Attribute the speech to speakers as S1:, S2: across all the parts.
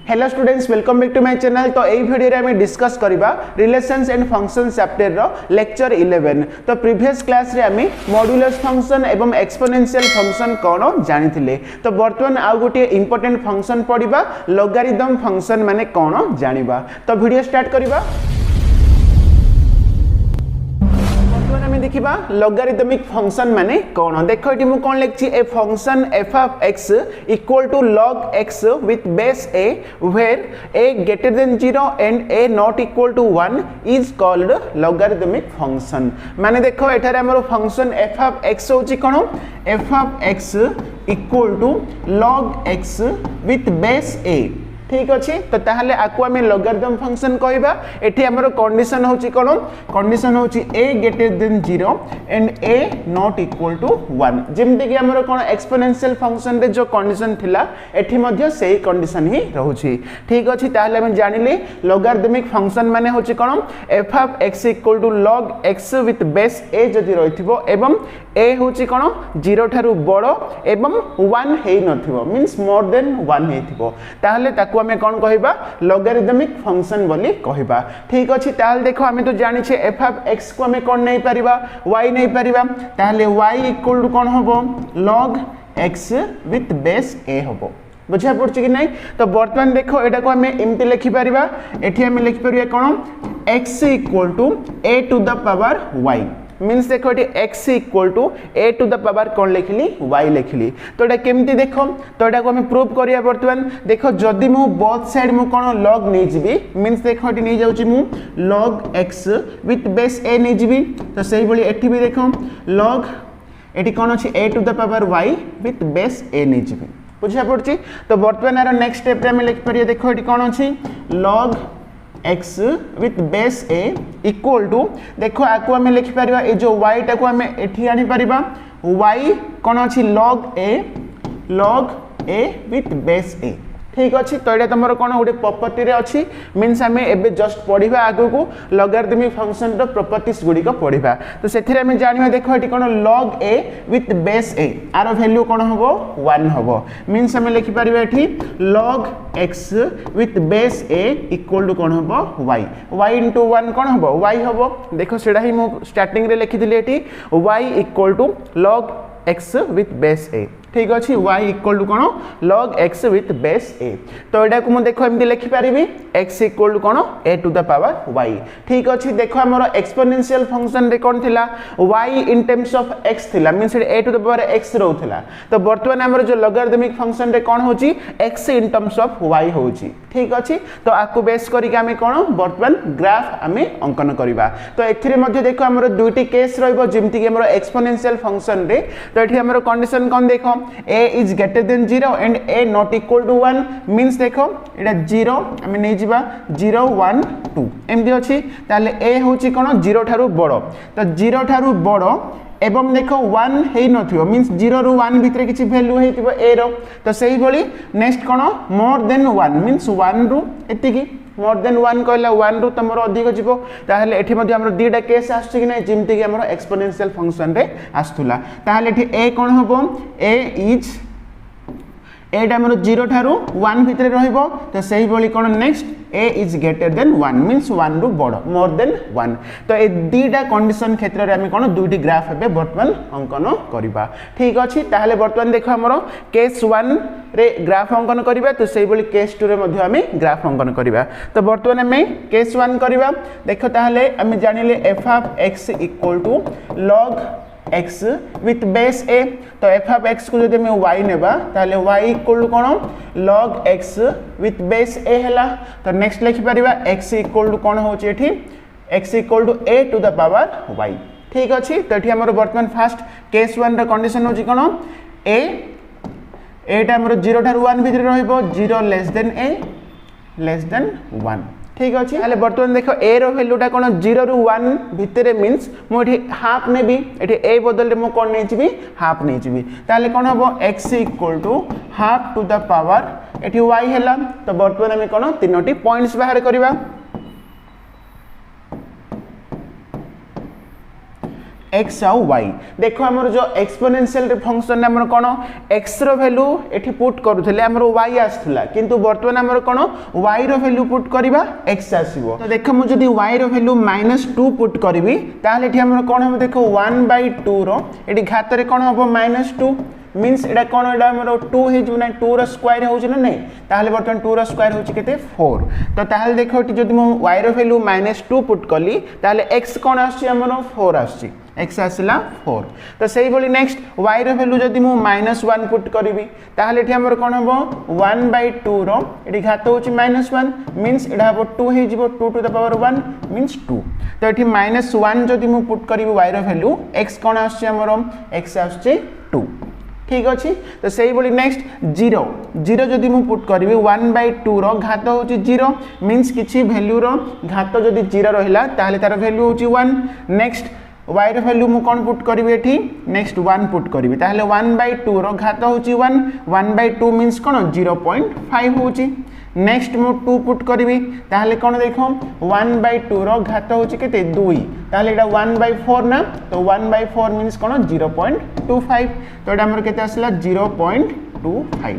S1: Hello students, welcome back to my channel. तो यही video रे हमें डिस्कस करबा रिलेशंस एंड फंक्शन चैप्टर रो लेक्चर 11। तो प्रीवियस क्लास रे हमें मॉड्यूलस फंक्शन एवं एक्सपोनेंशियल फंक्शन कोन जानिथिले। तो वर्तमान आ गोटे इंपोर्टेंट फंक्शन पढिबा, लॉगरिथम फंक्शन माने कोन जानिबा। तो वीडियो स्टार्ट करबा। देखिबा लॉगरिथमिक फंक्शन माने कोन। देखो एटी मु कोन लिखछि, ए function f of x equal to log x with base a where a greater than 0 and a not equal to 1 is called logarithmic function। माने देखो एठारे हमर फंक्शन f of x होछि कोन, f of x equal to log x with base a। ठीक अच्छे। तो ताहले आकु आमे लॉगरिथम फंक्शन कहबा। एठी हमर कंडीशन होची कोन, कंडीशन होची a greater than 0 and a not equal to 1। जेमते कि हमर कोन एक्सपोनेंशियल फंक्शन रे जो कंडीशन थिला एठी मध्ये सेही कंडीशन ही रहउची। ठीक अछि। ताहले हम जानिले लॉगरिथमिक फंक्शन माने होची कोन, f of x equal to log x with base a जदि रहिथिबो एवं a होची कोन 0 थारु बडो एवं 1 हेइ नथिबो, मींस मोर देन 1 हेइथिबो, ताहले ताकु हमें कौन कहबा, लॉगरिथमिक फंक्शन बोली कहबा। ठीक अछि। ताहले देखो हमें तो जानि छे f of x को हमें कौन नहीं परिबा, y नहीं परिबा, ताहले y इक्वल टू कौन होबो, log x with base a होबो। बुझा पड़छ कि नहीं। तो वर्तमान देखो एटा को हमें एमती लिखि परिबा। एठी हमें लिखि परिबा कोन, x equal to a to the power y। Means देखो ये x equal to a to the power कौन लिखली, y लिखली। तो एटा केमती देखो, तो एटा को हम प्रूव करिया। वर्तमान देखो जदि मु बोथ साइड मु कोन log नै जिबी, मीन्स देखो एटी नै जाउची मु log x with base a नै जिबी। तो सही बळी एठी भी देखो log एटी कोन अछि a to the power y with base a नै जिबी। बुझा पड़ची। तो वर्तमान आरो नेक्स्ट स्टेप रे हम लिख परिया। देखो एटी कोन अछि log x with base a equal to, देखो आकु हमें लिखि परिबा ए जो y टा को हमें एठी आनी परिबा, y कोन अछि log a with base a। ठीक अछि। तो एटा तमरो कोन गोटे प्रॉपर्टी रे अछि, मींस हमें एबे जस्ट पढिबा आगु को लॉगरिथमिक फंक्शन रो प्रॉपर्टीज गुडी को पढिबा। तो सेथिरे हमें जानिबा। देखो एठी कोन log a with base a, आरो वैल्यू कोन होबो 1 होबो, मींस हमें लिखि परिबा एठी log x with base a equal to कोन होबो y। y into 1 कोन होबो, y होबो। देखो सेडा ही मु स्टार्टिंग रे लिखि दिले एठी y equal to log x with base a। ठीक अछि। y इक्वल टू कोन log x with base a। तो एडा को मु देखो एमती लिखि परिबी x इक्वल टू कोन a to the power y। ठीक अछि। देखो हमरो एक्सपोनेंशियल फंक्शन रे कोन थिला, y in terms of x थिला, means a to the power x रहउथिला। तो वर्तमान हमरो जो लॉगरिथमिक फंक्शन रे कोन होची, x in terms of y होची। ठीक अछि। तो आकु बेस करी के हमें कोन वर्तमान ग्राफ हमें अंकन करिबा। तो एथिरे मध्ये देखो हमरो दुईटी केस रहइबो, जेमति कि हमरो एक्सपोनेंशियल फंक्शन रे। तो एठी हमरो कंडीशन कोन देखो, a is greater than 0 and a not equal to 1, means देखो एटा 0 हमें नै जिबा 0 1 2 एमदी अछि। ताले a होची कोन 0 थारु बडो। तो 0 थारु बडो एवं देखो 1 हेइ नथिबो, मींस 0 रु 1 भितरे किछि वैल्यू हेतिबो a रो। तो सेही बळी नेक्स्ट कोन मोर देन 1, मींस 1 रु एतिकी, मोर देन 1 कहला 1 रु तमरो अधिक जिवो। ताहले एठी मध्ये हमरो दीटा केस आछछि कि नै, जेमति कि हमरो एक्सपोनेंशियल फंक्शन रे आछथुला। ताहले एठी a कोन होबो, a इज एटा हमरो 0 थारु 1 भितरे रहिबो। तो सेही बळी कोन next a is greater than 1, means 1 रु बडो, मोर देन 1। तो ए दीटा कंडीशन क्षेत्र रे हम कोन दुईटी ग्राफ हेबे वर्तमान अंकन करिबा। ठीक अछि। ताहले वर्तमान देखो हमरो केस 1 रे ग्राफ अंकन करिबा। तो सेही बळी केस 2 रे मध्ये हम ग्राफ अंकन करिबा। तो वर्तमान हम केस 1 करिबा। देखो ताहले हम जानिले f of x equal to log x with base a। तो f of x को जदि मैं y नेबा, ताले y इक्वल टू कोन log x with base a हैला। तो नेक्स्ट लिखि परिबा x इक्वल टू कोन होची एठी, x equal to a to the power y। ठीक अछि। तो एठी हमर वर्तमान फर्स्ट केस 1 रा कंडीशन होची कोन, a एटा हमर 0 थारु 1 भितरे रहइबो, 0 less than a less than 1। ठीक अछि। ताले वर्तमान देखो a रो वैल्यूटा कोन 0 रु 1 भितरे, मींस मु एठी हाफ नेबी, एठी a बदल रे मु कोन नै जिबी, हाफ नै जिबी। ताले कोन होबो x equal to half to the power एठी y हैला। तो वर्तमान हम कोन तीनोटी पॉइंट्स बाहर करबा। x आउ y देखो हमर जो एक्सपोनेंशियल फंक्शन हमर कोन x रो वैल्यू एठी पुट करूथले हमर y आस्थला किंतु वर्तमान हमर कोन y रो वैल्यू पुट करिबा x आसीबो तो देखो मु जदी y रो वैल्यू -2 पुट करबी ताले एठी हमर कोन हम देखो 1/2 रो एठी घात रे कोन हबो -2 मीन्स एटा कोन एटा हमर 2 हे जो ना 2 रो स्क्वायर हो जे ना नहीं ताले वर्तमान 2 रो स्क्वायर हो केते 4 तो ताले देखो एठी जदी मु y रो वैल्यू -2 पुट करली ताले x कोन आसी हमर 4 आसी x आसला 4 तो सही बोली नेक्स्ट y रो वैल्यू जदी मु -1 पुट करबी ताले एठी हमर कोन हबो 1/2 रो एठी घात होची -1 मीन्स एटा हबो 2 हे जिवो 2 टू द पावर 1 मीन्स 2 तो एठी -1 जदी मु पुट करबी y रो वैल्यू x कोन आसी हमर x आसी 2 ठीक अच्छे तो सही बोली नेक्स्ट 0 0 जदि मु पुट करी 1/2 रो घात होची 0 मीन्स किछि वैल्यू रो घात जदि 0 रहिला ताले तार वैल्यू होची 1 नेक्स्ट y रो वैल्यू मु कोन पुट करबी एठी नेक्स्ट 1 पुट करबी ताले 1/2 रो घात होची 1 1/2 मीन्स कोन 0.5 होची नेक्स्ट मु 2 पुट करबी ताले कोन देखो 1/2 रो घात होची केते 2 ताले एटा 1/4 ना तो 1/4 मीन्स कोन 0.25 तो एटा हमर केते आसला 0.25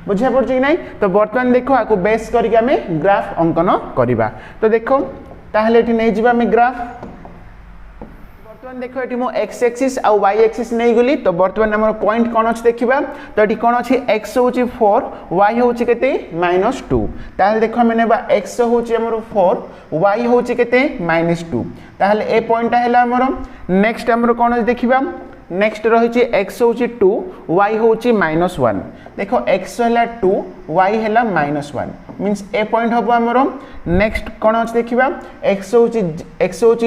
S1: बुझा पड़छ कि नहीं तो वर्तमान देखो आको बेस करके हमें ग्राफ अंकन करबा तो देखो ताले एठी नै जिबा हमें ग्राफ देखो एटी मो x एक्सिस आ y एक्सिस नै गली तो वर्तमान हमर पॉइंट कोन अछि देखिबा तो एटी कोन अछि x होछि 4 y होछि केते -2 ताले देखो हम नेबा x होछि हमर 4 y होछि केते -2 ताले ए पॉइंट हैला हमर नेक्स्ट हमर कोन अछि देखिबा नेक्स्ट रहिछि x होछि 2 y होछि -1 देखो x हैला 2 y हैला -1 मीन्स ए पॉइंट हबो हमरो नेक्स्ट कोन अछि देखिबा x होछि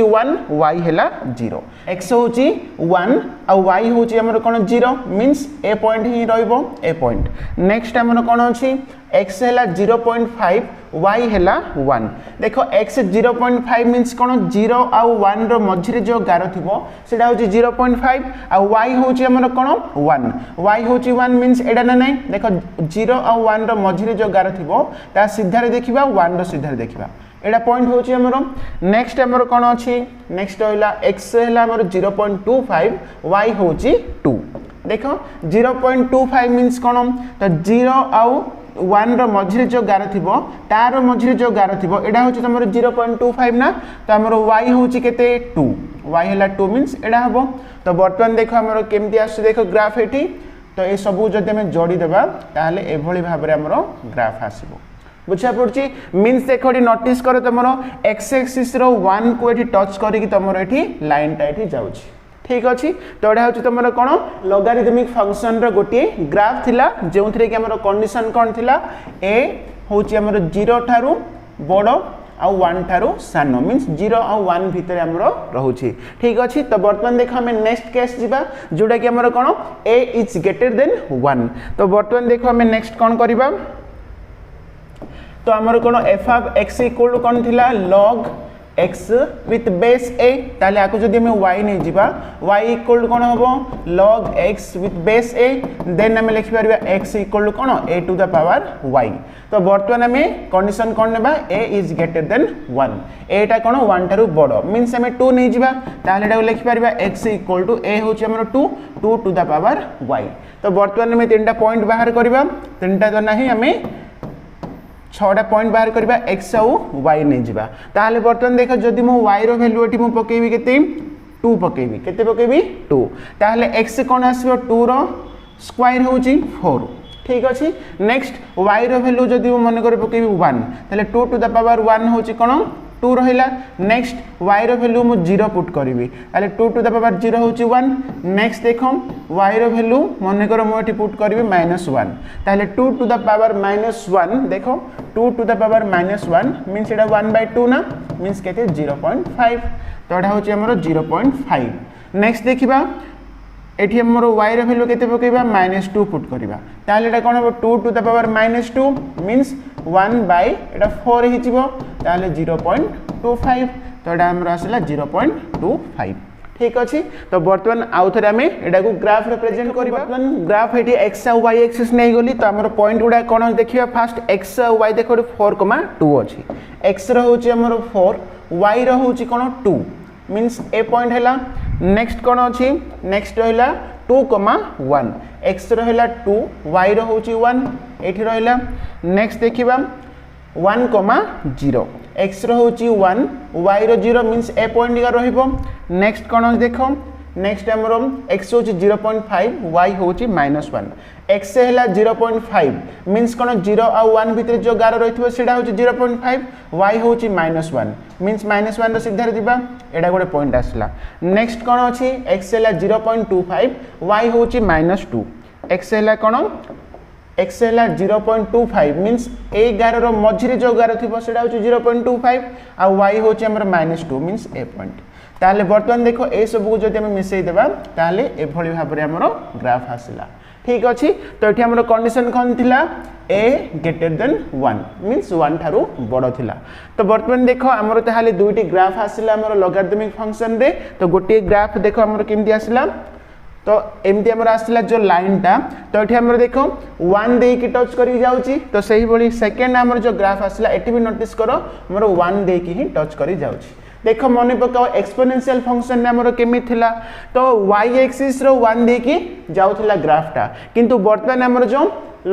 S1: 1 y हैला 0 x होछि 1 आ y होछि हमरो कोन 0 मीन्स ए पॉइंट ही रहइबो ए पॉइंट नेक्स्ट हमरो कोन अछि x हैला 0.5 y हैला 1 देखो x 0.5 मीन्स कोन 0 आ 1 रो मझिरे जो गार थिबो सेडा होछि 0.5 आ y होछि हमरो कोन 1 y होछि 1 मीन्स एडा ना नहीं देखो 0 आ 1 रो मझिरे जो गार थिबो ता सीधारे देखिबा 1 रो सीधारे देखिबा एडा पॉइंट होछि हमरो नेक्स्ट हमरो कोन अछि नेक्स्ट होइला x हैला हमरो 0.25 y होछि 2 देखो 0.25 मीन्स कोन तो 0 आ 1 रो मझिरे जो गार थिबो तारो मझिरे जो गार थिबो एडा होछि हमरो 0.25 ना तो हमरो y होछि केते 2 y हैला 2 मीन्स एडा हबो तो वर्तमान देखो हमरो केमती आसी देखो ग्राफ एठी तो ए सबु जदि हम जोड़ी देबा ताले एभली भाबरे हमरो ग्राफ आसीबो बुझा पड़छि मीन्स देखो एठी नोटिस करो तमरो x एक्सिस रो 1 को एठी टच करी कि तमरो एठी लाइन टा एठी जाउछि ठीक अछि तो एडा होछि तमरो कोन लॉगरिथमिक फंक्शन रो गोटी ग्राफ थिला जेउथरे कि हमरो कंडीशन कोन थिला a होछि हमरो 0 थारु बडो आ 1 थारु सानो मीन्स 0 आ 1 भितर हमरो रहउछि ठीक अछि तो वर्तमान देखो हम नेक्स्ट केस जिबा जोडा कि हमरो कोन a इज ग्रेटर देन 1 तो वर्तमान देखो हम नेक्स्ट कोन करिबा तो हमरो कोन f ऑफ x इक्वल कोन थिला log x with base a ताले आको जदि हम y नै जिबा y इक्वल कोन हबो log x with base a then हम लिखि परबा x इक्वल कोन a to the power y तो वर्तमान में कंडीशन कोन नेबा a is greater than 1 a टा कोन 1 थारु बडो मीन्स हम 2 नै जिबा ताले एटा लिखि परबा x इक्वल टू a होछि हमर 2 2 to the power y तो वर्तमान में तीनटा पॉइंट बाहर करबा तीनटा तो नाही हमें 6टा पॉइंट बाहर करबा x और y नै जिबा ताले वर्तमान देखो जदि मु y रो वैल्यू एठी मु पकेबी केते 2 पकेबी केते पकेबी 2 ताले x कोन आसीबो 2 रो स्क्वायर होची 4 ठीक अछि नेक्स्ट y रो वैल्यू जदि मु मन करे पकेबी 1 ताले 2 टू द पावर 1 होची कोन 2 रहिला नेक्स्ट y रो वैल्यू मु 0 पुट करबी ताले 2 टू द पावर 0 होची 1 नेक्स्ट देखो y रो वैल्यू मन करो मु एठी पुट करबी -1 ताले 2 टू द पावर -1 देखो 2 टू द पावर -1 मीन्स एटा 1/2 ना मीन्स केते 0.5 तो एटा होची हमरो 0.5 नेक्स्ट देखिबा एठी हमरो y रो वैल्यू केते पकेबा -2 पुट करबा ताले एटा कोन हो 2 to the power -2 means 1 by एटा 4 हि जिवो ताले 0.25 तो एटा हमरो आसला 0.25 ठीक अछि तो वर्तमान आउ थरे हमें एटा को ग्राफ रिप्रेजेंट करबा वर्तमान ग्राफ एठी x और y एक्सिस नै गली तो हमरो पॉइंट गुडा कोन देखिबा फास्ट x और y देखो 4,2 अछि x रो होची हमरो 4 y रो होची कोन 2 मीन्स ए पॉइंट हैला नेक्स्ट कौन अच्छी नेक्स्ट रहा 2,1 x रहा 2 y रोचे 1 ये रहा नेक्स्ट देखा 1,0 x रोचे 1 y रो 0 मीन्स ए पॉइंट रो नेक्स्ट कौन देख नेक्स्ट आमर x हूँ 0.5 y हूँ -1 x है 0.5 मीन्स कौन 0 आउ 1 भितर जो गार रही है 0.5 y हूँ -1 मीन्स -1 सीधा जावा एटा गोटे पॉइंट आसला नेक्स्ट कौन अच्छी x है 0.25 y हूँ -2 x है कौन x है 0.25 मीन्स ए गार मझे जो गार थी 0.25 आ y हूँ -2 मीन्स ए पॉइंट ताले बर्तमान देखो ए सब को जब मिसई देबा ताले एभली भाबरे हमरो ग्राफ आसला ठीक अछि तो एठी हमरो कंडीशन कोन थिला a greater than 1 means 1 Tharu बड़ थिला तो बर्तमान देखो हमरो ताले दुईटी ग्राफ आसला हमरो लॉगरिथमिक फंक्शन रे तो गोटे ग्राफ देखो हमरो केमती आसला तो एमती हमरो आसला जो लाइन टा तो एठी हमरो देखो 1 दे की टच करी जाउची तो सही बळी सेकंड हमरो जो ग्राफ आसला एठी भी नोटिस करो हमरो 1 दे की ही टच करी जाउची देख मन पकाओ एक्सपोनेंशियल फंक्शन ने हमरो केमी थिला तो y एक्सिस रो 1 दे की जाउथिला ग्राफटा किंतु वर्तमान हमरो जो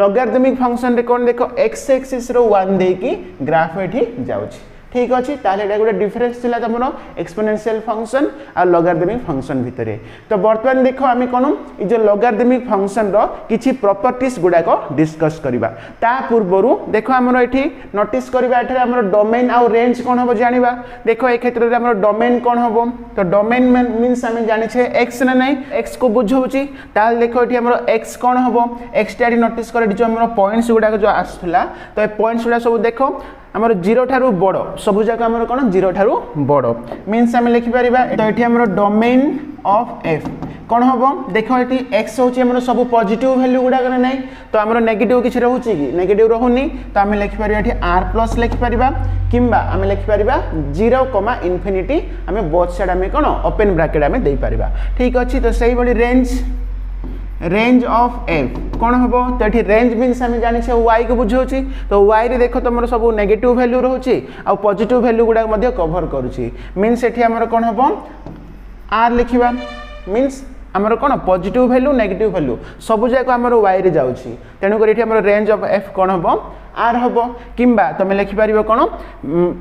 S1: लॉगरिथमिक फंक्शन रे कोन देखो x एक्सिस रो 1 दे की ग्राफ एठी जाउची ठीक अछि ताले एटा गोटे डिफरेंस थिला तमरो एक्सपोनेंशियल फंक्शन आ लॉगरिथमिक फंक्शन भितरे तो वर्तमान देखो आमे कोन इ जो लॉगरिथमिक फंक्शन रो किछि प्रॉपर्टीज गुडा को डिस्कस करबा ता पूर्वरु देखो हमरो एठी नोटिस करबा एठी हमरो डोमेन आ रेंज कोन होबो जानिबा देखो ए क्षेत्र रे हमरो डोमेन कोन होबो तो डोमेन मींस आमे जानि छे x ना नै x को बुझौची ताल देखो एठी हमरो x कोन होबो x टाडी नोटिस करे जो हमरो पॉइंट्स गुडा जो आसथला तो ए पॉइंट्स गुडा सब देखो हमर 0 ठारू बड़ सब जाक हमर कोन 0 ठारू बड़ मींस हम लिखि परिबा तो एठी हमर डोमेन ऑफ f कोन होबो देखो एठी x होची हमर सब पॉजिटिव वैल्यू गुडा करे नै तो हमर नेगेटिव किछ रहउची कि नेगेटिव रहउनी तो हम लिखि परिबा एठी r+ लिखि परिबा किंबा हम लिखि परिबा 0, इन्फिनिटी हम बोथ साइड हम कोन ओपन ब्रैकेट हम देई परिबा ठीक अछि तो सही बडी रेंज ऑफ f कौन हम तो ये रेंज मीन्स आम जाने y को बुझाऊँ तो y रे देख तुम सब नेगेटिव वैल्यू रोचे आ पॉजिटिव वैल्यू गुडा कवर करुच्ची मीन्स ये आमर कौन हम r लिखा मीन्स आमर कौन पॉजिटिव वैल्यू नेगेटिव वैल्यू सब जाक आमर y रे जाउची तेणुक ये आमर रेंज ऑफ f कौन हम r हम किंबा तुम लिखिपर कौन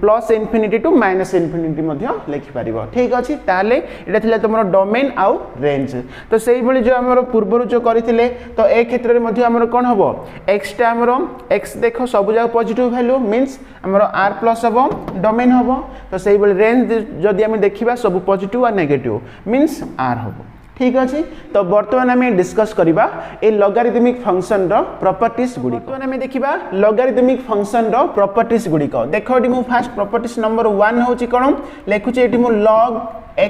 S1: plus infinity to minus infinity लिखिपर ठीक अच्छे ताले ये थिला तुम डोमेन आउ रेंज तो सही भली जो आमर पूर्वर जो करथिले तो ए क्षेत्र में आमर कौन हम x टा आमर x देखो सब जगह पॉजिटिव वैल्यू मीन्स आमर r+ हम डोमेन हम तो सही भली रेंज जदि आम देखा सब पॉजिटिव और नेगेटिव मीन्स r हम ठीक अच्छे तो बर्तमान आम डिस्कस करबा ए लॉगरिथमिक फंक्शन रो प्रॉपर्टीज गुडी बर्तमान आम देखिबा लॉगरिथमिक फंक्शन रो प्रॉपर्टीज गुडी को देखो एटी मु फर्स्ट प्रॉपर्टीज नंबर 1 होची कोन लेखुची एटी मु log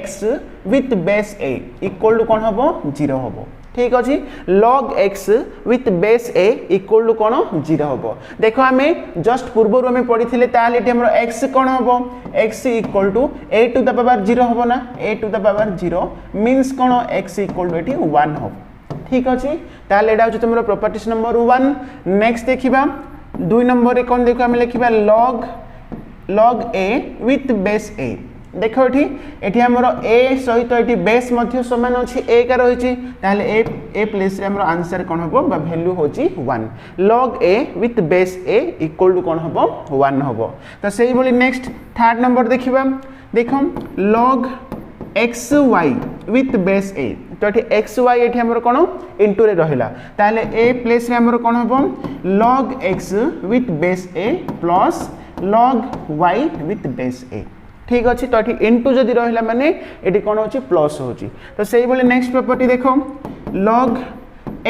S1: x with base a equal to कोन हबो 0 हबो ठीक अच्छे log x with base a equal to कोन 0 हबो देखो आमे जस्ट पूर्व आमे पढिथिले ताले एटी हमरो x कोन हबो x equal to a to the power 0 हबो ना a to the power 0 means कोन x इक्वल टू एटी 1 हबो ठीक अच्छे ताले एटा होची तुमरो प्रॉपर्टीज नंबर 1 नेक्स्ट देखिबा 2 नंबर रे कोन देखो आमे लिखिबा log a with base a देखो ये आमर a सहित ये बेस सामान अच्छी a का रही ए प्लेस रे हमर आंसर कौन हम वैल्यू हूँ 1 log a with base a equal to कौन हम 1 हम तो सही भली नेक्स्ट थर्ड नंबर देखा देख log x y with base a तो ये एक्स वाई ये आमर कौन इंटू रे रहिला ताले ए प्लेस रे हमर कौन हम log x with base a plus log y with base a ठीक अच्छे तो ये इंटू जदि रहा माने ये कौन हो प्लस हो तो सही बोले नेक्स्ट प्रॉपर्टी देखो log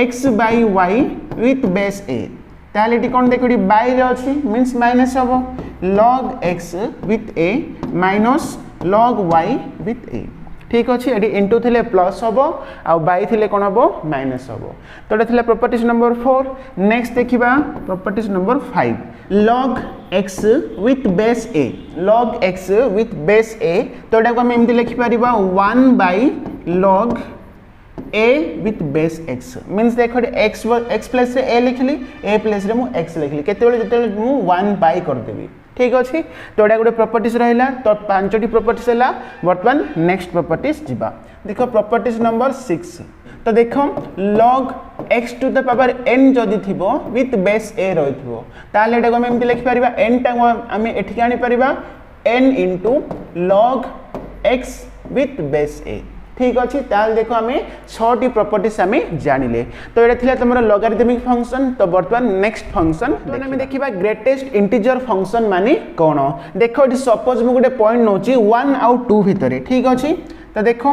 S1: x by y with base a ताले ये कौन देखो बाई रे अच्छी मीन्स माइनस हम log x with a minus log y with a ठीक अच्छे ये इंटू थे प्लस हम आ बाई थे कौन हम माइनस हम तो ये प्रॉपर्टीज नंबर 4 नेक्स्ट देखा properties number 5 log x with base a log x with base a तो यहाँ आम एमती लिखिपर 1 by log a with base x means देखो x प्लेस रे a लिखली a प्लेस रे मु x लिखली केते बेले मु 1 बाय कर देबी ठीक अच्छे तो एटा गोटे प्रॉपर्टीज रहिला तो पांचटी प्रॉपर्टीज हैला वर्तमान नेक्स्ट प्रॉपर्टीज जिबा देखो प्रॉपर्टीज नंबर 6 तो देखो log x to the power n जदि थिबो विथ बेस a रहिथिबो ताले एटा को हम एमति लिखि परिबा n टा हम एठी आनी परिबा n into log x with base a ठीक अच्छे ताल देखो आम 6टी प्रॉपर्टीज आम जानिले तो ये थिला तुम लॉगरिथमिक फंक्शन तो बर्तमान नेक्स्ट फंक्शन आम देखा ग्रेटेस्ट इंटीजर फंक्शन माने कौन देखो ये सपोज मुझे गोटे पॉइंट नौची 1 आउ 2 भितर ठीक अच्छे तो देखो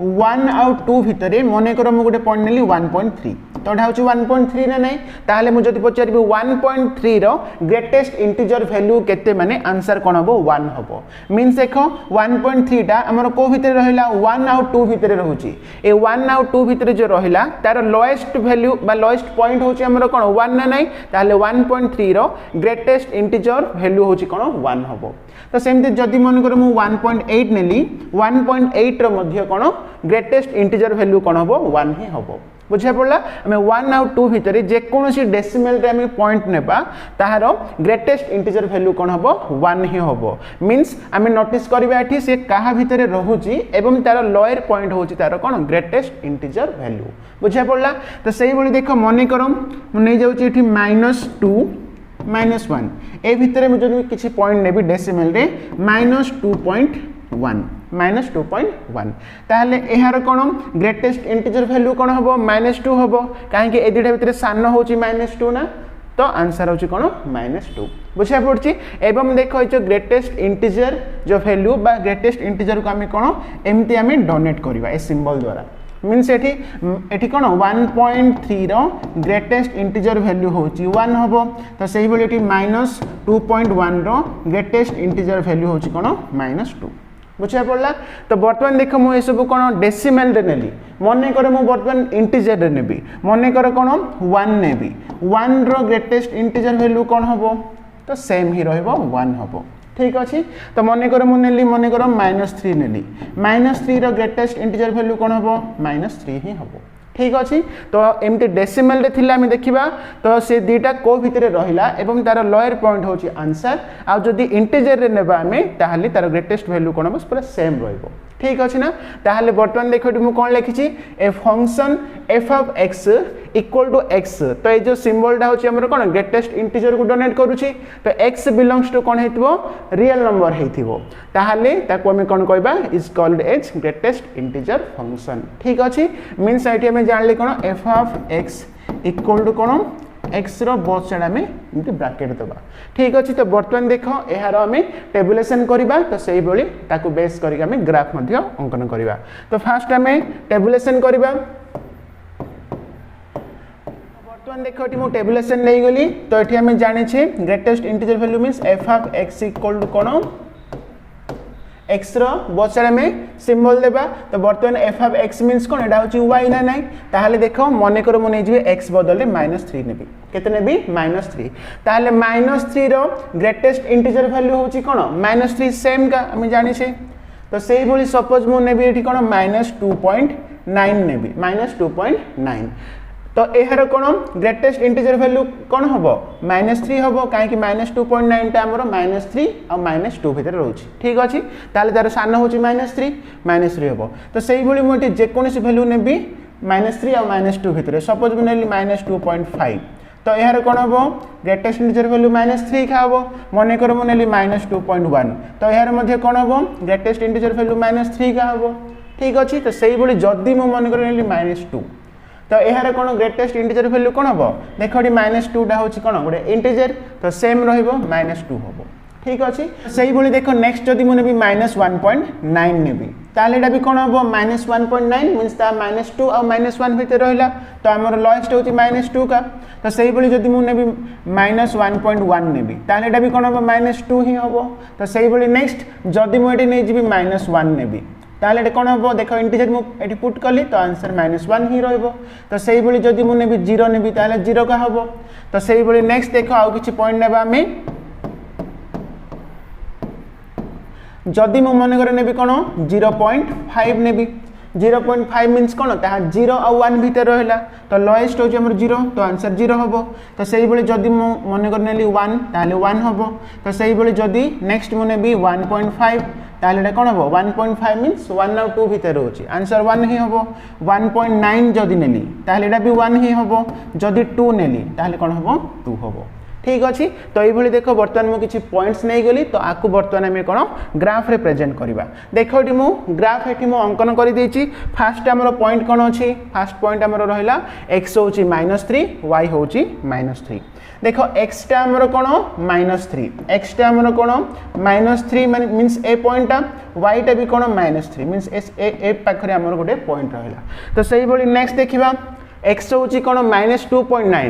S1: 1 आउ 2 भितर मन कर मुझे गोटे पॉइंट नेली 1.3 तो यहाँ हूँ 1.3 ना नहीं ताहले मुझे पचारि 1.3 रो ग्रेटेस्ट इंटीजर वैल्यू केते माने आंसर कौन हम 1 हम मीन्स देख 1.3 टा आमर को भितर रहिला 1 आउ 2 भितर रहउची ए 1 आउ 2 भितर जो रहिला तार लोएस्ट वैल्यू बा लोएस्ट पॉइंट होची आमर कोन 1 ना नहीं ताहले 1.3 रो ग्रेटेस्ट इंटीजर वैल्यू होची कोन 1 हम तो सेमती जदि मन कर मु 1.8 नेली 1.8 रो मध्य कोन ग्रेटेस्ट इंटीजर वैल्यू कोन हम 1 ही हम बुझा पड़ा आम 1 आउ 2 भितर जेकोसी डेसिमल रे आम पॉइंट नेबा ताहार ग्रेटेस्ट इंटीजर वैल्यू कौन हम 1 ही हम मीन्स आम नोटिस करबा एठी से कहा भितर रहउची एवं तार लोअर पॉइंट होची तार कौन ग्रेटेस्ट इंटीजर वैल्यू बुझा पड़ा तो सही भली देख मन कर नहीं जाउची एठी -2 -1 ए भितर मुझे किसी पॉइंट नेबी डेसिमल रे -2.1 -2.1 ताहले एहार कोन ग्रेटेस्ट इंटीजर वैल्यू कोन हबो -2 हबो काहे कि ए दिटा भितर सान होची -2 ना तो आंसर होची कोन -2 बुझा पड़ची एवं देखो जो ग्रेटेस्ट इंटीजर जो वैल्यू बा ग्रेटेस्ट इंटीजर को आमे कोन एमती आमे डोनेट करबा ए सिंबल द्वारा मीन्स एठी कोन 1.3 रो ग्रेटेस्ट इंटीजर वैल्यू होची 1 हबो तो सही बोली एठी -2.1 रो ग्रेटेस्ट इंटीजर वैल्यू होची कोन -2 बुझा पड़ा तो बर्तमान देख मुझे सब कौन डेसिमल रे नेली मन कर मु बर्तमान इंटीजर रे नेबी मन कर कौन 1 नेबी 1 रो ग्रेटेस्ट इंटीजर वैल्यू कौन हम तो सेम ही रहिबो 1 हम ठीक अच्छे तो मन कर मु नेली मन कर -3 नेली -3 रो ग्रेटेस्ट इंटीजर वैल्यू कौन हम -3 ही हम ठीक अच्छे तो एमती डेसिमल रे थिला आम देखा तो से दीटा को भितर रहिला एवं तार लोअर पॉइंट होची आंसर आ जदि इंटीजर रे नेबा आमे ताहले तार ग्रेटेस्ट वैल्यू कोन बस पूरा सेम रहइबो ठीक अछि ना ताहले बर्तमान देखो मु कोन लिखिछि ए function f of x equal to x तो ए जो सिंबल टा होची हमर कोन ग्रेटेस्ट इंटीजर को डोनेट करूछि तो x बिलोंग्स टू कोन हेतिबो रियल नंबर हेतिबो ताहले ताको हम कोन कहबा is called as greatest integer function ठीक अछि मींस आइटी हम जानले कोन f of x equal to कोन x रो बोथ साइड में इनके ब्रैकेट दबा ठीक अछि तो बर्तमान देखो एहार हमें टेबुलेशन करिबा तो सही बोली ताको बेस करिक हमें ग्राफ मध्य अंकन करिबा तो फास्ट हमें टेबुलेशन करिबा बर्तमान देखो एटी मो टेबुलेशन नै गली तो एटी हमें जानि छे greatest integer value means f of x equal to कोन x रो बहुत सारे में सिंबल देबा तो बर्तमान f ऑफ x मींस कोन एटा होची y ना नहीं ताहले देखो मने करो मने जिवे x बदले -3 नेबी केते नेबी -3 ताहले -3 रो ग्रेटेस्ट इंटीजर वैल्यू होची कोन -3 सेम का हम जानि छे तो सेही भली सपोज मु नेबी एठी कोन -2.9 नेबी -2.9 तो एहर कोन ग्रेटेस्ट इंटीजर वैल्यू कोन हबो -3 हबो काहे कि -2.9 टा हमरो -3 आ -2 भीतर रहउची ठीक अछि ताले तार सान होची -3 हबो तो सेही भली मोटी जे कोनसी वैल्यू नेबी -3 आ -2 भीतर सपोज मु नेली -2.5 तो एहर कोन हबो ग्रेटेस्ट इंटीजर वैल्यू -3 का हबो मने कर मु नेली -2.1 तो एहर मध्ये कोन हबो ग्रेटेस्ट इंटीजर वैल्यू -3 का हबो ठीक अछि तो सेही भली जदी मु मने कर नेली -2 तो एहार कोन ग्रेटेस्ट इंटीजर वैल्यू कोन हबो देखो -2 टा होची कोन गोटे इंटीजर तो सेम रहइबो -2 हबो ठीक अछि सही बोली देखो नेक्स्ट जदी मु नेबी -1.9 नेबी ताले एटा भी कोन हबो -1.9 मींस ता -2 और -1 भीतर रहला तो हमर लोएस्ट होची -2 का तो सही बोली जदी मु नेबी -1.1 नेबी ताले एटा भी कोन हबो -2 ही हबो तो सही बोली नेक्स्ट जदी मु एटी नै जिबी -1 नेबी ताले कौन हम देख इंटीजर मुझे पुट कली तो आंसर -1 ही रहिबो तो सही भली जदी मु नेबी 0 नेबी ताले 0 का हबो तो सही भली नेक्स्ट देखो आउ किछि पॉइंट नेबा हमें जदी मु मन करे नेबी कोन 0.5 नेबी 0.5 मीन्स कौन ता 0 और 1 भितर रहा तो लोएस्ट हो 0 तो आंसर 0 हम तो से जदि मन कर नेली 1 ताले 1 हम तो से जदि नेक्स्ट मुझे भी 1.5 ताले कौन हम 1.5 मीन्स 1 और 2 भितर रोचे आंसर 1 ही हम 1.9 जदि नेली ताले भी 1 ही हम जदि 2 नेली ताले कौन हम 2 हम ठीक अच्छे तो ये देख बर्तमान मुझे किसी पॉइंट्स नहीं गली तो आपको बर्तमान आम कौन ग्राफ रे प्रेजेंट करवा देख ये ग्राफ ये अंकन कर फास्ट आमर पॉइंट कौन अच्छी फास्ट पॉइंट आमर रहा एक्स हूँ -3 वाई हूँ -3 देख एक्सटा आमर कौन -3 एक्सटा आमर कौन -3 मीन्स ए पॉइंटा वाईटा भी कौन -3 मीन्स ए पाखे आमर गोटे पॉइंट रहा तो से नेक्स्ट देखा एक्स हूँ कौन -2.9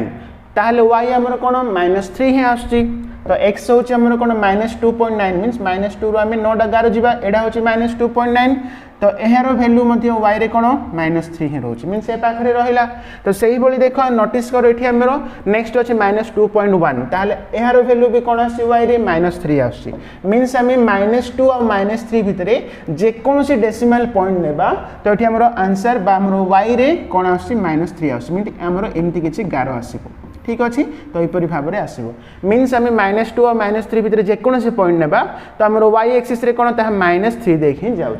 S1: ताहले y आमर कौन -3 ही आसुची तो x होची आमर कौन -2.9 मीन्स -2 रो आमे 9 11 जीवा एडा होची -2.9 तो एहार वैल्यू मध्य y रे कौन -3 ही रोची मीन्स ए पाखरे रहिला तो सेही बोली देखो नोटिस करो एठी आमर नेक्स्ट होची -2.1 ताहले एहार वैल्यू भी कौन आसी y रे -3 आसी मीन्स आमे -2 और -3 भितरे जे कोनोसी डेसिमल पॉइंट नेबा तो एठी आमर आंसर बा आमर y रे कौन आसी -3 आसी मीन्स आमर एमती किछि गारो आसीबो ठीक अच्छे तो यहपरी भाव में आसो मीन्स आम -2 और -3 भितर जेकोसी पॉइंट नेबा तो आम y एक्सिस रे कौन -3 देख ही जाऊँ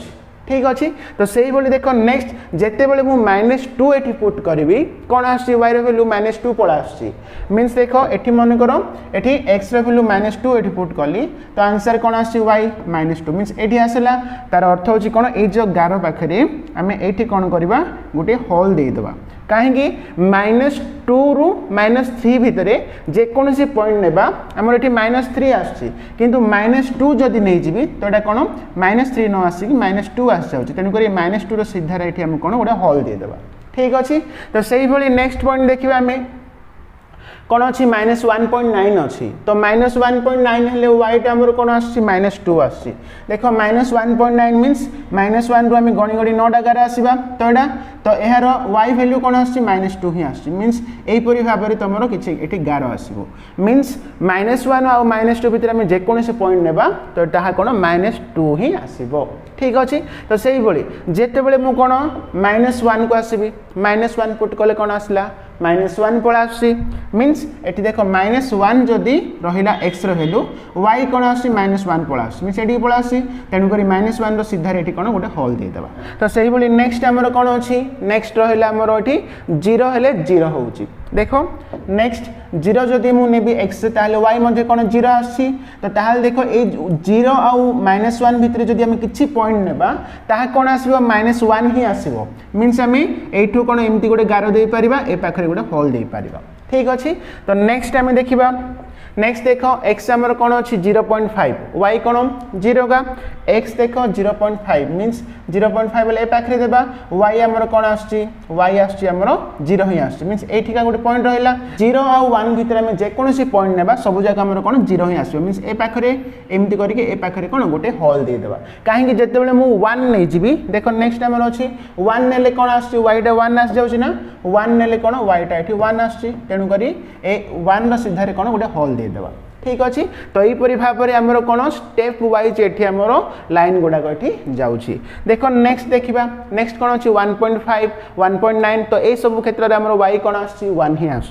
S1: ठीक अच्छे तो से देख नेक्स्ट जिते बड़े मुझे -2 ये पुट करी कौन आसो वैल्यू -2 पड़ा आसची मीन्स देख ये मन कर ये एक्स वैल्यू -2 ये पुट कली तो आंसर कौन आस y -2 मीन्स ये आसला तार अर्थ हो कौन ये जो गार पाखे आम ये कौन करवा गोटे होल देदेबा कहीं -2 रु -3 भितर जेकोसी पॉइंट नेबा आमर ये -3 आसची किंतु -2 जदि नहीं जी तो ये कौन -3 न आसिक -2 आस जाऊँ तेणुक -2 रो सीधार ये आम कौन गोटे होल देदेबा ठीक अच्छे तो से नेक्स्ट पॉइंट देखा आम कौन अच्छी -1.9 अच्छी तो -1.9 हेले वाईट आमर कौन आसची -2 आसची देख -1.9 मीन्स -1 रु आम गणी गणी 9 11 आसवा तो यहाँ तो यार y वैल्यू कौन आसची -2 ही आसची मीन्स यहीपरी भाव में तुम किसी ये गार आसो मीन्स -1 और -2 भितर आम जेकोसी पॉइंट नेबा तो यहाँ कौन -2 ही आसो ठीक अच्छे तो से जिते बड़े मुझे कौन -1 को आसबि -1 पुट कले कौन आसला -1 पड़ा आसी मीन्स ये देख -1 जदि रहा एक्स वैल्यू y कौन आस -1 पड़ा आस मीन्स ये पड़ा आसी तेणुक -1 रो सीधार ये कौन गोटे होल देदेबा तो से नेक्स्ट आमर कौन अच्छी नेक्स्ट रहा आमर ये 0 हेले 0 होची देख नेक्स्ट 0 जदि मुझे नेबी एक्स ताहले y मध्य कौन 0 आसी तो ताहले देख ये 0 आउ -1 भितर जदि आम किछि पॉइंट नेबा ताहा कौन आसीबो -1 ही आसीबो मीन्स आम एठू कौन एमती गोटे गार दे परिबा ए पाखरे गोटे होल दे परिबा ठीक अच्छे तो नेक्स्ट आम देखा नेक्स्ट देख एक्स आमर कौन अच्छी 0.5 वाई कौन 0 का एक्स देख 0.5 मीन्स 0.5 ए पाखे देबा वाई आमर कौन आसची वाई आसची आमर 0 ही आसची मीन्स एठिका गोटे पॉइंट रहा 0 आउ 1 भितर आम जेकोसी पॉइंट नेबा सब जगह आमर कौन 0 ही आसो मीन्स ए पाखे एमती करके ए पाखे कौन गोटे होल देदेबा कहीं जिते मुझे 1 नहीं जी देख नेक्स्ट आमर अच्छी 1 नेले कौन आसची वाईटा 1 आस जाऊँ ना 1 नेले कौन वाईटा ये 1 आसची तेणुक ए 1 सीधार कौन गोटे होल देदेबा ठीक अच्छे तो यहीपरी भाव में आमर कौन स्टेप वाइज ये आमर लाइन गुड़ाक ये जाऊँगी देख नेक्स्ट देखा नेक्स्ट कौन अच्छी 1.5 1.9 तो ये सब क्षेत्र में आमर y कौन आस 1 ही आस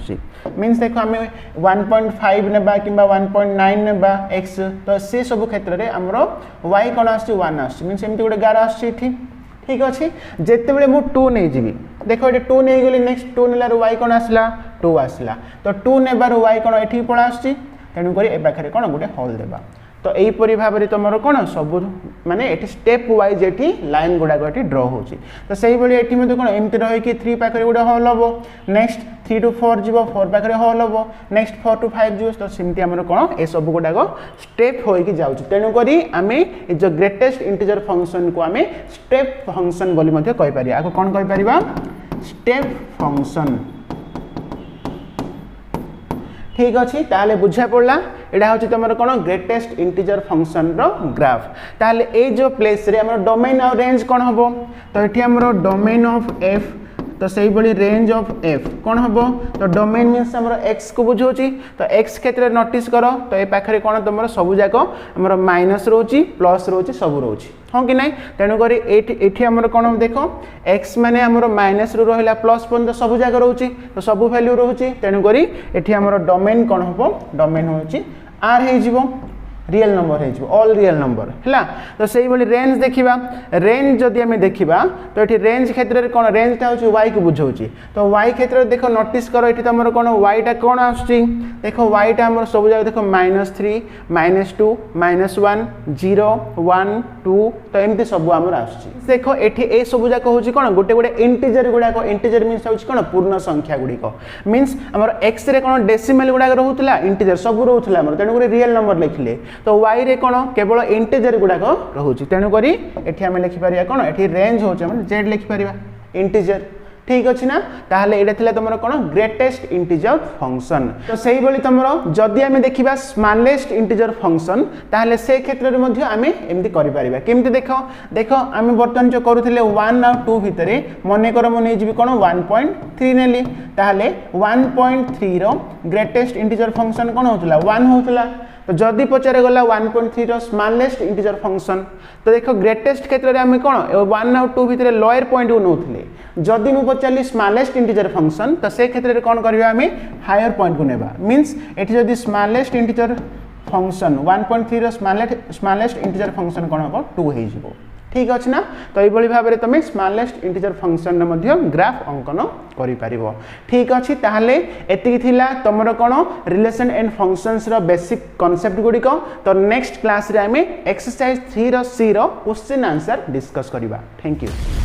S1: मीन्स देख आम 1.5 नेबा कि 1.9 नेबा एक्स तो से सब क्षेत्र में आमर y कौन आस 1 आस मीन्स एमती गोटे गार आस ठीक अच्छे जिते बड़े मुझे 2 नहीं जी देख ये 2 नहीं गली नेक्स्ट 2 नेलार y कौन आसला 2 आसला तो 2 नेबार y कौन ये पड़ा आस तेणुक ए पाखे कौन गोटे होल देबा तो यहीपरी भाव में तुम कौन सब माने ये स्टेप वाइज ये लाइन गुड़ाक ये ड्र हो तो से ये कौन एमती रही 3 पाखे गोटे होल हम नेक्स्ट 3 to 4 जीव 4 पाखे होल हम नेक्स्ट 4 to 5 जीव तो सेमती आम कौन ये सब गुड़ाक स्टेप होगी जाऊँ तेणुक आम जो ग्रेटेस्ट इंटीजर फंक्शन को आम स्टेप फंक्शन बोली कहीपर आपको कौन कहीपर स्टेप फंक्शन ठीक अच्छे ताहले बुझा पड़ा यहाँ हूँ तुम कौन ग्रेटेस्ट इंटीजर फंक्शन रो ग्राफ ताहले ए जो प्लेस रे हमर डोमेन और रेंज कौन हम तो ये आमर डोमेन ऑफ एफ तो से ही रेंज ऑफ एफ कौन हम तो डोमेन मीन्स हमर एक्स को बुझाऊँ तो एक्स क्षेत्र में नोटिस कर तो ये पाखे कौन तुम सब जाक आम माइनस रोचे प्लस रोचे सब रोचे हाँ कि नहीं तेणुक ये आमर कौन देख एक्स माने आमर माइनस रू रहा प्लस पर्यटन सब जगह रोचे तो सब भैल्यू रोचे तेणुक ये आमर डोमेन कौन हम डोमेन हूँ आर हो रियल नंबर है ऑल रियल नंबर है तो से रेंज देखा रेंज जदि आम देखा तो ये रेंज क्षेत्र में कौन रेंजटा हूँ वाई को बुझाऊँ तो वाई क्षेत्र में देख नोटिस कर ये तुम कौन वाईटा कौन आस देख वाईटा आम सब जगह देख -3 -2 -1 0 1 2 तो एमती सब आम आस देख ये सब जाक हूँ कौन गोटे गोटे इंटीजर गुड़ाक इंटीजर मीन्स हूँ कौन पूर्ण संख्या गुड़िक मीन्स आम एक्स रे कौन डेसिमल गुड़ाक रोला इंटीजर सब रोला तेणुक रियल नंबर लिखिले तो वाई रे कौन केवल इंटीजर गुड़ाक रोचे तेणुक ये आम लिखिपर कौन ये रेंज हो जेड लिखिपर इंटीजर ठीक अच्छे ना ताहले एटा थिला तुम कौन ग्रेटेस्ट इंटीजर फंक्शन तो से ही तुम जदि आम देखा स्मॉलेस्ट इंटीजर फंक्शन ताहले से क्षेत्र में आम एमती करें केमती देख देख आम बर्तमान जो करूँ 1 और 2 भितर मन कर मुझे कौन 1.3 नेली ताहले 1.3 रो ग्रेटेस्ट इंटीजर फंक्शन कौन होता 1 होता तो जदि पचारे गला 1.3 रो स्मॉलेस्ट इंटीजर फंक्शन तो देख ग्रेटेस्ट क्षेत्र में आम कौन 1 और 2 भितर लोअर पॉइंट को नौले जदि मुझे पचारि स्मॉलेस्ट इंटीजर फंक्शन तो से क्षेत्र में कौन करवा आम हायर पॉइंट को नेबा मीन्स ये जदि स्मॉलेस्ट इंटीजर फंक्शन 1.3 रो स्मॉलेस्ट इंटीजर फंक्शन कौन हम 2 हो ठीक अच्छे ना तो ये भाव में तुम स्मॉलेस्ट इंटीजर फंक्शन ग्राफ अंकन कर ठीक अच्छे ताहले एति तुम कौन रिलेशन एंड फंक्शंस रो बेसिक कॉन्सेप्ट गुड़िक तो नेक्स्ट क्लास रे आम एक्सरसाइज 3 रो सी रो क्वेश्चन आंसर डिस्कस करवा थैंक यू।